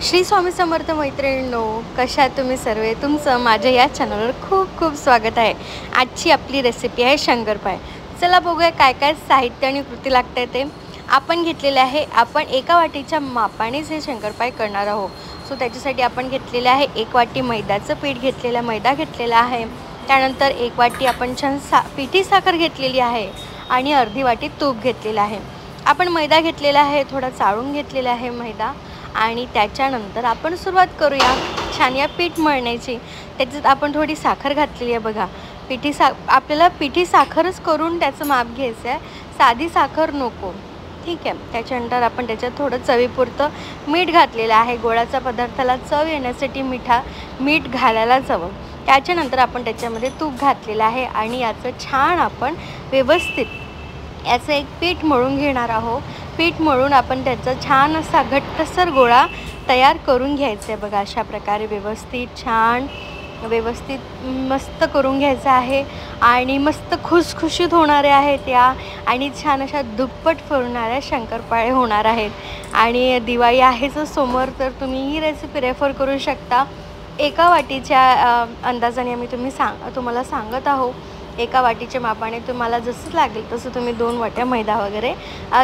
श्री स्वामी समर्थ मैत्रिणींनो, कशा तुम्ही सर्व? तुमचं माझ्या या चॅनलवर खूप खूप स्वागत आहे। आजची आपली रेसिपी आहे शंकरपाळे। चला बघूया काय काय साहित्य आणि कृती लागते ते आपण घेतलेले आहे। आपण एका वाटीच्या मापानेच हे शंकरपाळे करणार आहोत। सो त्याच्यासाठी आपण घेतलेले आहे 1 वाटी मैद्याचं पीठ घेतलेला, मैदा घेतलेला आहे। त्यानंतर 1 वाटी आपण छान पिठी साखर घेतलेली आहे आणि अर्धी वाटी तूप घेतलेलं आहे। आपण मैदा घेतलेला आहे, थोडा चाळून घेतलेला आहे मैदा आणि त्याच्यानंतर आपण सुरुवात करूया छान या पीठ मळण्याची। त्याच्यात आपण थोडी साखर घातलेली आहे बघा। आपल्याला पिठी साखरच करून त्याचं माप घ्यायचं आहे, साधी साखर नको, ठीक आहे। त्याच्यानंतर आपण त्याच्यात थोडं चवीपुरतं मीठ घातलेलं आहे। गोडाच्या पदार्थाला चव येण्यासाठी मीठ घालायलाच हवं। त्याच्यानंतर आपण त्याच्यामध्ये तूप घातलेलं आहे आणि याचं छान आपण व्यवस्थित याचं एक पीठ मळून घेणार आहोत। पीठ मळून आपण त्याचा छान असा घट्टसर गोळा तयार करून घ्यायचा आहे बघा। अशा प्रकारे व्यवस्थित मस्त करून घ्यायचं आहे आणि मस्त खुसखुशीत होणारे आहेत या आणि छान अशा दुप्पट फुलणाऱ्या शंकरपाळे होणार आहेत। आणि दिवाळी आहेच समोर, तर तुम्ही ही रेसिपी रेफर करू शकता। एका वाटीच्या अंदाजाने आम्ही तुम्हाला सांगत आहोत। एका वाटीच्या मापाने तुम्हाला जसं लागेल तसं तुम्ही 2 वाट्या मैदा वगैरे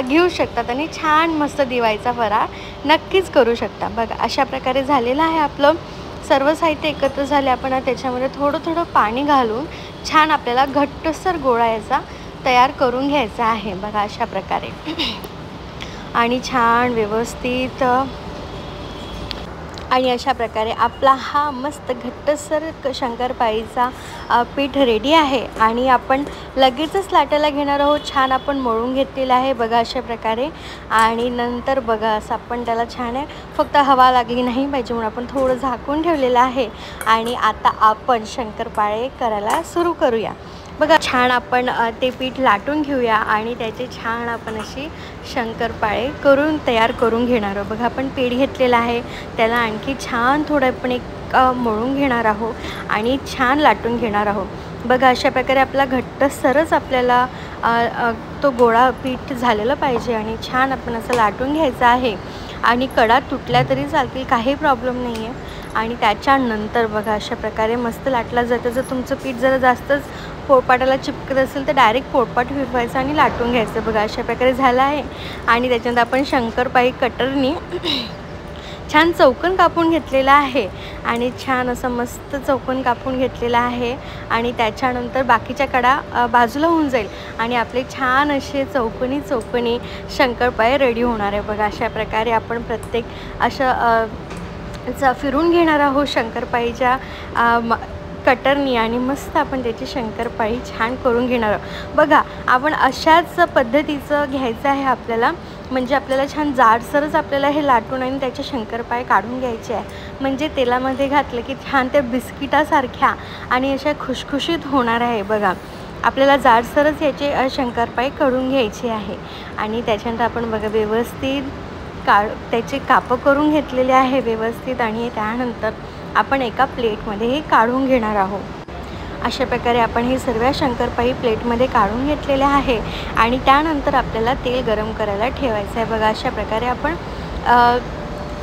घेऊ शकतात आणि छान मस्त दिवाळीचा फराळ नक्कीच करू शकता बघा। अशा प्रकारे झालेलं आहे आपलं सर्व साहित्य एकत्र झाले। आपण त्याच्यामध्ये थोडं पाणी घालून छान आपल्याला घट्टसर गोळा याचा तयार करून घ्यायचा आहे बघा अशा प्रकारे। आणि छान व्यवस्थित आणि अशा प्रकारे आपला हा मस्त घट्टसर शंकरपाळीचा पीठ रेडी आहे आणि आपण लगेचच लाटायला घेणार आहोत। छान आपण मळून घेतलेलं आहे बघा अशा प्रकारे। आणि नंतर बघा असं आपण त्याला छान आहे, फक्त हवा लागली नाही पाहिजे म्हणून आपण थोडं झाकून ठेवलेलं आहे। आणि आता आपण शंकरपाळे करायला सुरू करूया बघा। छान आपण ते पीठ लाटून घेऊया आणि त्याचे छान आपण अशी शंकरपाळे तयार करून घेणार आहोत बघा। आपण पीठ घेतलेलं आहे, त्याला आणखी छान थोडं आपण एक मळून घेणार आहोत आणि छान लाटून घेणार आहोत बघा। अशा प्रकारे आपला घट्टसरच आपल्याला तो गोळा पीठ झालेलं पाहिजे आणि छान आपण असं लाटून घ्यायचं आहे। आणि कडा तुटल्या तरी चालतील, काही प्रॉब्लेम नाही आहे। आणि त्याच्यानंतर बघा अशा प्रकारे मस्त लाटला जातं। जर तुमचं पीठ जरा जास्तच पोळपाटाला चिपकत असेल तर डायरेक्ट पोळपाट फिरवायचं आणि लाटून घ्यायचं बघा। अशा प्रकारे झालं आहे। आणि त्याच्यानंतर आपण शंकरपाळी कटरनी छान चौकोन कापून घेतलेला आहे आणि छान असं मस्त चौकोन कापून घेतलेला आहे। आणि त्याच्यानंतर बाकीच्या कडा बाजूला होऊन जाईल आणि आपले छान असे चौकोनी शंकरपाळे रेडी होणार आहे बघा। अशा प्रकारे आपण प्रत्येक अशा फिरून घेणार आहोत शंकरपाळीच्या कटरनी आणि मस्त आपण त्याची शंकरपाळी छान करून घेणार आहोत बघा। आपण अशाच पद्धतीचं घ्यायचं आहे आपल्याला, म्हणजे आपल्याला छान जाडसरच आपल्याला हे लाटून आणि त्याचे शंकरपाळे काढून घ्यायचे आहे। म्हणजे तेलामध्ये घातलं की छान त्या बिस्किटासारख्या आणि अशा खुशखुशीत होणार आहे बघा। आपल्याला जाडसरच याचे शंकरपाळे काढून घ्यायचे आहे। आणि त्याच्यानंतर आपण बघा व्यवस्थित त्याचे कापं करून घेतलेले आहे व्यवस्थित। आणि त्यानंतर आपण एका प्लेटमध्ये हे काढून घेणार आहोत। अशा प्रकारे आपण हे सर्व शंकरपाळी प्लेटमध्ये काढून घेतलेले आहे। आणि त्यानंतर आपल्याला तेल गरम करायला ठेवायचं आहे बघा। अशा प्रकारे आपण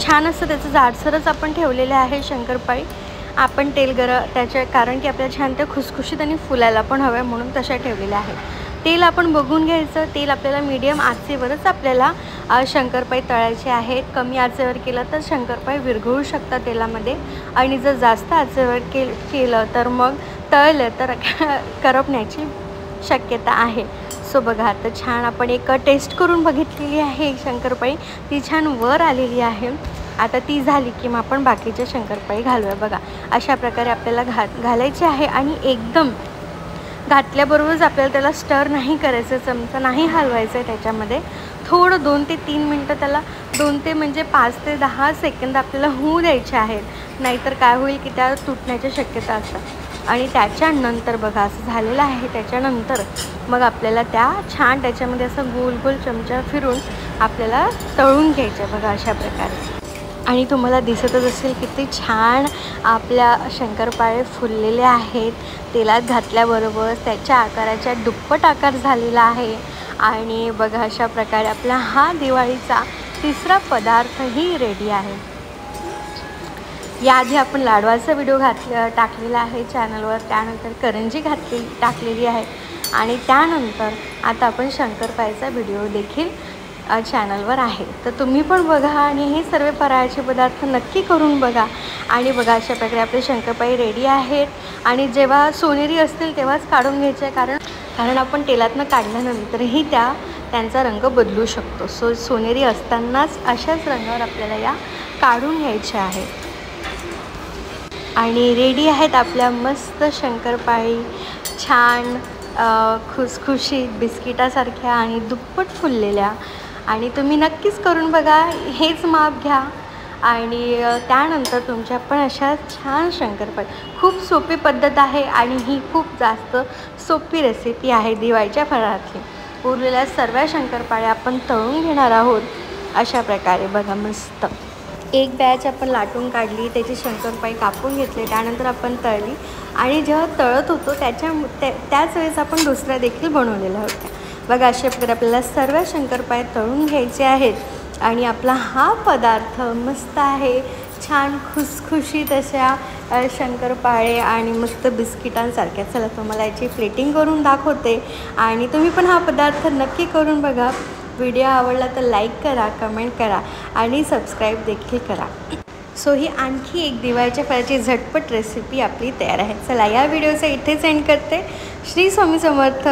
छान असं त्याचं जाडसरच आपण ठेवलेलं आहे शंकरपाळी। आपण कारण की आपल्याला छान त्या खुसखुशीत आणि फुलायला पण हवं आहे म्हणून तशा ठेवलेल्या आहे। तेल आपण बघून घ्यायचं, तेल आपल्याला मीडियम आचेवरच आपल्याला शंकरपाळी तळायचे आहेत। कमी आचेवर केलं तर शंकरपाळी विरघळू शकतात तेलामध्ये आणि जर जास्त आचेवर केलं तर मग तळलं तर करपण्याची शक्यता आहे। सो बघा आता छान आपण एक टेस्ट करून बघितलेली आहे शंकरपाळी, ती छान वर आलेली आहे। आता ती झाली की मग आपण बाकीच्या शंकरपाळी घालूया बघा। अशा प्रकारे आपल्याला घालायचे आहे आणि एकदम घातल्याबरोबरच आपल्याला त्याला स्टर नाही करायचं, चमचा नाही हलवायचं आहे। त्याच्यामध्ये थोडं 2 ते 3 मिनटं त्याला 5 ते 10 सेकंद आपल्याला होऊ द्यायचे आहेत, नाहीतर काय होईल की त्या तुटण्याच्या शक्यता असतात। आणि त्याच्यानंतर बघा असं झालेलं आहे। त्याच्यानंतर मग आपल्याला छान त्याच्यामध्ये असं गोल गोल चमचा फिरून आपल्याला तळून घ्यायचं बघा अशा प्रकारे। आणि तुम्हाला दिसतच असेल किती छान आपल्या शंकरपाळे फुललेले आहेत। तेलात घातल्याबरोबर त्याच्या आकाराच्या दुप्पट आकार झालेला आहे। आणि बघा अशा प्रकारे आपला हा दिवाळीचा तिसरा पदार्थही रेडी आहे। याआधी आपण लाडवाचा व्हिडिओ टाकलेला आहे चॅनलवर, त्यानंतर करंजी टाकलेली आहे आणि त्यानंतर आता आपण शंकरपाळीचा व्हिडिओ देखील चॅनलवर आहे. तर तुम्ही पण बघा आणि हे सर्व फराळाचे पदार्थ नक्की करून बघा. आणि बघा अशा प्रकारे आपले शंकरपाळी रेडी आहेत आणि जेव्हा सोनेरी असतील तेव्हाच काढून घ्यायचे, कारण आपण तेलातनं काढल्यानंतरही त्यांचा रंग बदलू शकतो. सोनेरी असतानाच अशाच रंगावर आपल्याला या काढून घ्यायच्या आहेत. आणि रेडी आहेत आपल्या मस्त शंकरपाळी, छान खुसखुशीत बिस्किटासारख्या आणि दुप्पट फुललेल्या. आणि तुम्ही नक्कीच करून बघा, हेच माप घ्या आणि त्यानंतर तुमच्या पण अशा छान शंकरपाळी. खूप सोपी पद्धत आहे आणि ही खूप जास्त सोपी रेसिपी आहे दिवाळीच्या फराळातली. उरलेल्या सर्व शंकरपाळ्या आपण तळून घेणार आहोत अशा प्रकारे. बघा मस्त एक बॅच आपण लाटून काढली, त्याची शंकरपाळी कापून घेतली, त्यानंतर आपण तळली आणि जेव्हा तळत होतो त्याच वेळेस आपण दुसऱ्या देखील बनवलेल्या होत्या. बघा अशा प्रकारे आपल्याला सर्व शंकरपाळ्या तळून घ्यायचे आहेत आणि आपला हा पदार्थ मस्त आहे. छान खुसखुशीत अशा शंकरपाळे आणि मस्त बिस्किटांसारख्या. चला तुम्हाला याची प्लेटिंग करून दाखवते आणि तुम्ही पण हा पदार्थ नक्की करून बघा. व्हिडिओ आवडला तर लाईक करा, कमेंट करा आणि सबस्क्राईब देखील करा. सो ही आणखी एक दिवाळीच्या फराळाची झटपट रेसिपी आपली तयार आहे. चला या व्हिडिओचा इथेच एंड करते. श्री स्वामी समर्थ.